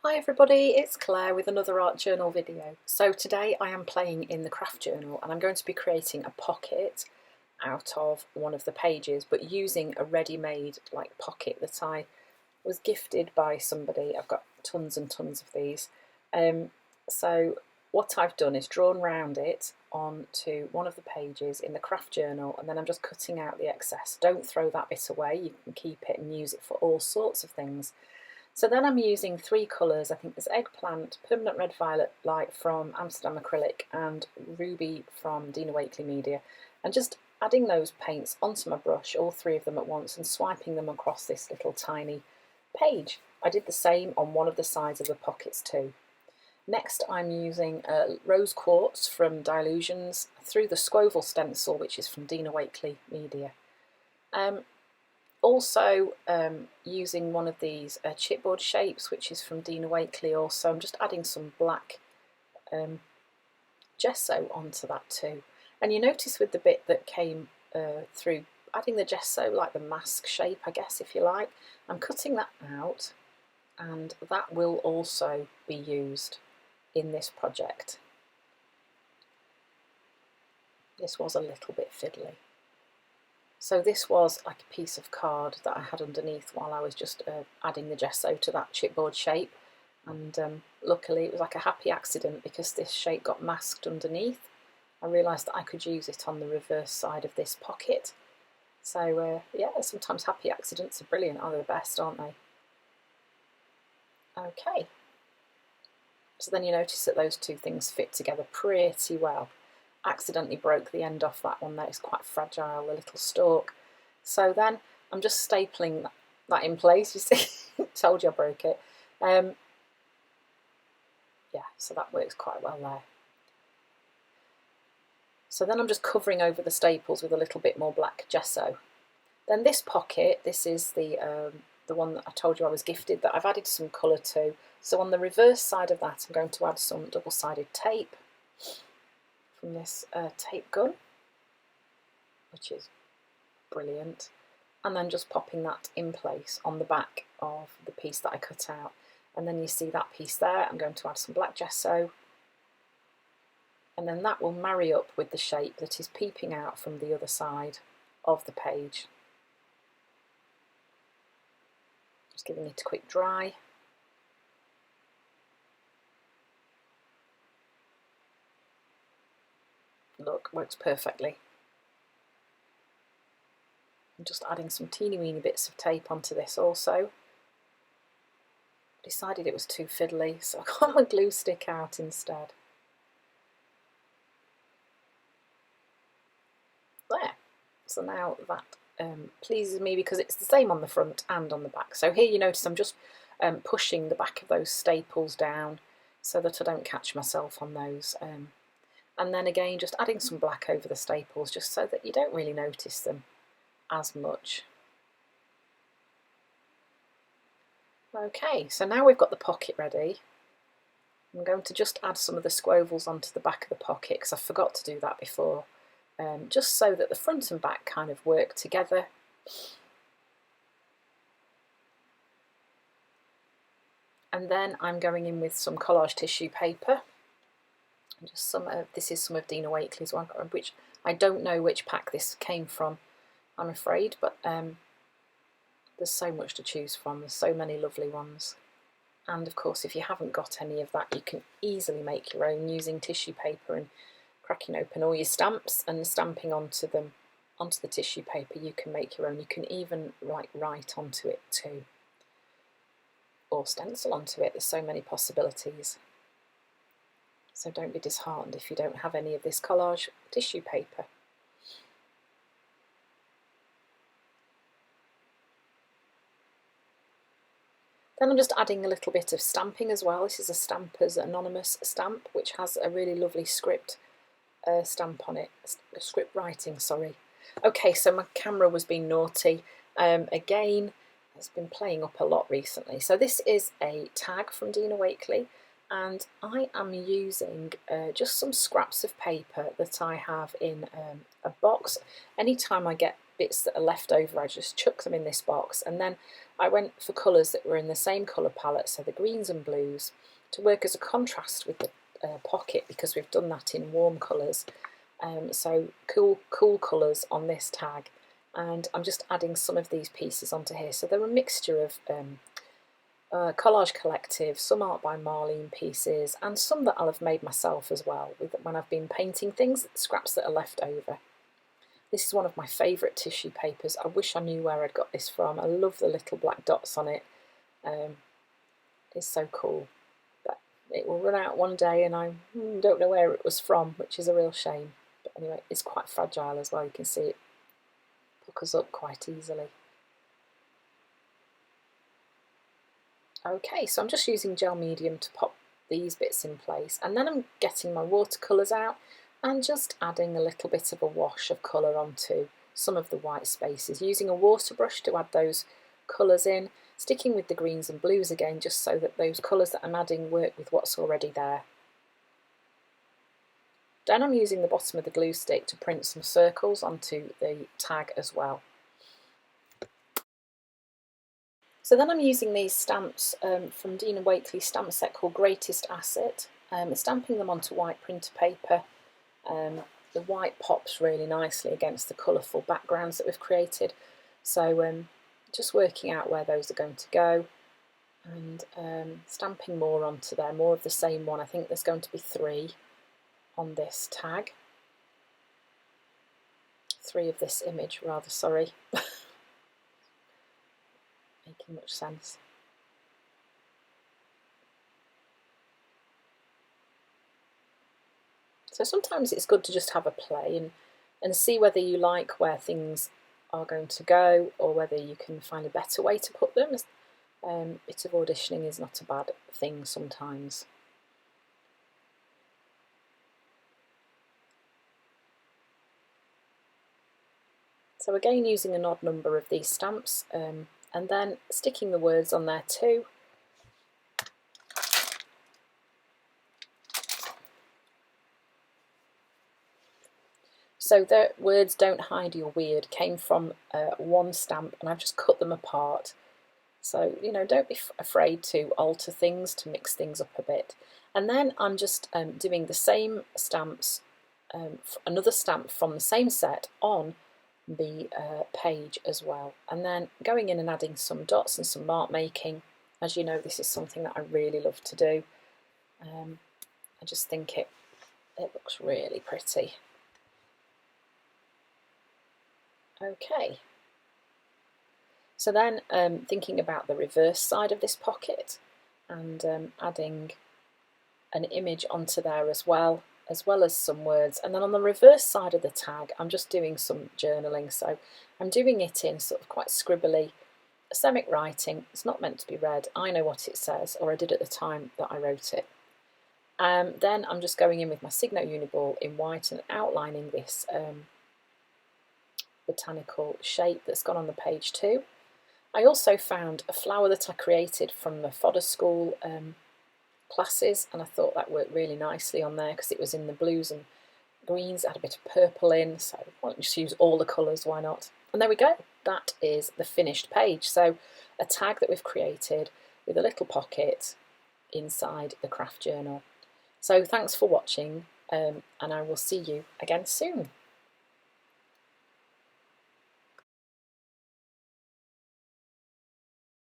Hi everybody, it's Claire with another art journal video. So today I am playing in the craft journal and I'm going to be creating a pocket out of one of the pages, but using a ready-made pocket that I was gifted by somebody. I've got tons and tons of these. So what I've done is drawn round it onto one of the pages in the craft journal, and then I'm just cutting out the excess. Don't throw that bit away, you can keep it and use it for all sorts of things. So then I'm using three colours. I think there's Eggplant, Permanent Red Violet Light from Amsterdam Acrylic and Ruby from Dina Wakley Media, and just adding those paints onto my brush, all three of them at once, and swiping them across this little tiny page. I did the same on one of the sides of the pockets too. Next I'm using Rose Quartz from Dilutions through the Squoval stencil, which is from Dina Wakley Media. Also using one of these chipboard shapes, which is from Dina Wakley also. I'm just adding some black gesso onto that too. And you notice with the bit that came through, adding the gesso, like the mask shape, I guess, if you like, I'm cutting that out, and that will also be used in this project. This was a little bit fiddly. So this was like a piece of card that I had underneath while I was just adding the gesso to that chipboard shape, and luckily it was like a happy accident because this shape got masked underneath. I realised that I could use it on the reverse side of this pocket. So yeah, sometimes happy accidents are brilliant, are they the best, aren't they? Okay, so then you notice that those two things fit together pretty well. Accidentally broke the end off that one there, it's quite fragile, the little stalk. So then I'm just stapling that in place, you see. Told you I broke it. Yeah, so that works quite well there. So then I'm just covering over the staples with a little bit more black gesso. Then this pocket, this is the one that I told you I was gifted, that I've added some colour to. So on the reverse side of that I'm going to add some double-sided tape from this tape gun, which is brilliant, and then just popping that in place on the back of the piece that I cut out. And then you see that piece there, I'm going to add some black gesso, and then that will marry up with the shape that is peeping out from the other side of the page. Just giving it a quick dry. Look, works perfectly. I'm just adding some teeny weeny bits of tape onto this also. Decided it was too fiddly, so I got my glue stick out instead. There. So now that pleases me because it's the same on the front and on the back. So here you notice I'm just pushing the back of those staples down so that I don't catch myself on those. And then again just adding some black over the staples just so that you don't really notice them as much. Okay, so now we've got the pocket ready. I'm going to just add some of the squovels onto the back of the pocket because I forgot to do that before, just so that the front and back kind of work together. And then I'm going in with some collage tissue paper. Just some of, this is some of Dina Wakley's one, which I don't know which pack this came from, I'm afraid, but there's so much to choose from, there's so many lovely ones. And of course, if you haven't got any of that, you can easily make your own using tissue paper and cracking open all your stamps and stamping onto them, onto the tissue paper. You can make your own. You can even write onto it too, or stencil onto it. There's so many possibilities. So don't be disheartened if you don't have any of this collage tissue paper. Then I'm just adding a little bit of stamping as well. This is a Stampers Anonymous stamp, which has a really lovely script stamp on it, script writing, sorry. Okay, so my camera was being naughty. Again, it's been playing up a lot recently. So this is a tag from Dina Wakley, and I am using just some scraps of paper that I have in a box. Anytime I get bits that are left over, I just chuck them in this box, and then I went for colours that were in the same colour palette, so the greens and blues, to work as a contrast with the pocket, because we've done that in warm colours. So cool colours on this tag, and I'm just adding some of these pieces onto here. So they're a mixture of Collage Collective, some Art by Marlene pieces, and some that I'll have made myself as well, when I've been painting things, scraps that are left over. This is one of my favourite tissue papers. I wish I knew where I'd got this from. I love the little black dots on it. It's so cool. But it will run out one day and I don't know where it was from, which is a real shame. But anyway, it's quite fragile as well. You can see it puckers up quite easily. Okay, so I'm just using gel medium to pop these bits in place, and then I'm getting my watercolours out and just adding a little bit of a wash of colour onto some of the white spaces, using a water brush to add those colours in, sticking with the greens and blues again, just so that those colours that I'm adding work with what's already there. Then I'm using the bottom of the glue stick to print some circles onto the tag as well. So then I'm using these stamps from Dean & Wakely's stamp set called Greatest Asset, stamping them onto white printer paper. The white pops really nicely against the colourful backgrounds that we've created. So just working out where those are going to go, and stamping more onto there, more of the same one. I think there's going to be 3 on this tag. 3 of this image, rather, sorry. Making much sense. So sometimes it's good to just have a play and see whether you like where things are going to go, or whether you can find a better way to put them. A bit of auditioning is not a bad thing sometimes. So again, using an odd number of these stamps, and then sticking the words on there too. So the words "Don't hide your weird" came from one stamp, and I've just cut them apart. So, you know, don't be afraid to alter things, to mix things up a bit. And then I'm just doing the same stamps, another stamp from the same set on the page as well, and then going in and adding some dots and some mark making. As you know, this is something that I really love to do. I just think it looks really pretty. Okay, so then thinking about the reverse side of this pocket, and adding an image onto there as well as some words. And then on the reverse side of the tag, I'm just doing some journaling. So I'm doing it in sort of quite scribbly, semic writing. It's not meant to be read. I know what it says, or I did at the time that I wrote it. Then I'm just going in with my Signo Uniball in white and outlining this botanical shape that's gone on the page too. I also found a flower that I created from the fodder school classes, and I thought that worked really nicely on there because it was in the blues and greens. It had a bit of purple in, so why don't you just use all the colours, why not? And there we go, that is the finished page. So a tag that we've created with a little pocket inside the craft journal. So thanks for watching, and I will see you again soon.